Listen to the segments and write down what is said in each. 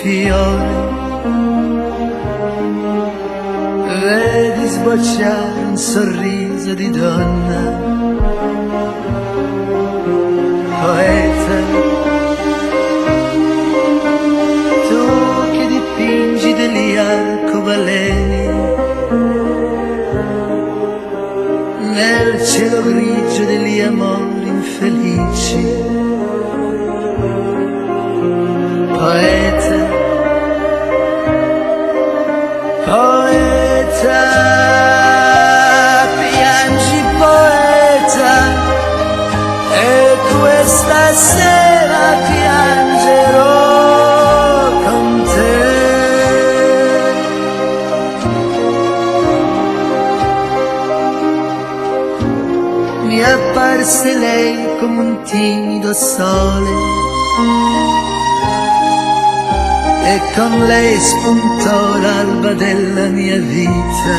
fiori, vedi sbocciare un sorriso di donna, poeta, tu che dipingi degli arcobaleni nel cielo grigio degli amori infelici. Poeta, poeta, piangi poeta, e questa sera piangerò con te. Mi è apparse lei come un timido sole, e con lei spuntò l'alba della mia vita.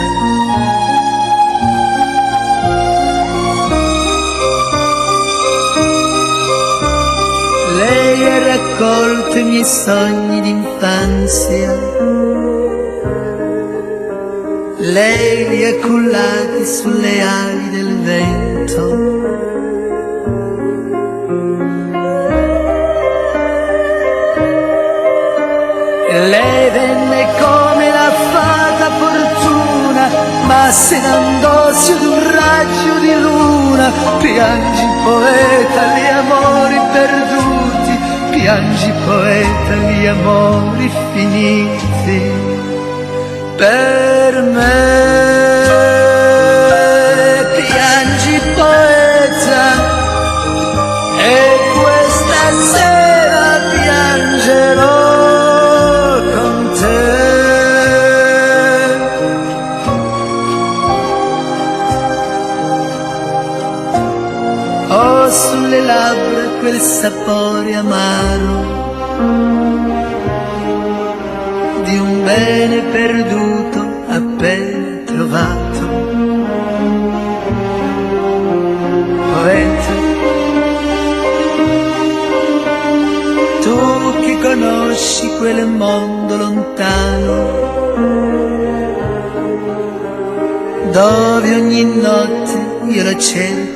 Lei ha raccolto i miei sogni d'infanzia, lei li ha cullati sulle ali del vento. Lei venne come la fata fortuna, ma se ne andò su d'un raggio di luna. Piangi poeta gli amori perduti, piangi poeta gli amori finiti per me. Piangi poeta, e questa sera piangerò. Ho sulle labbra quel sapore amaro di un bene perduto appena trovato. Poeta, tu che conosci quel mondo lontano, dove ogni notte io la cerco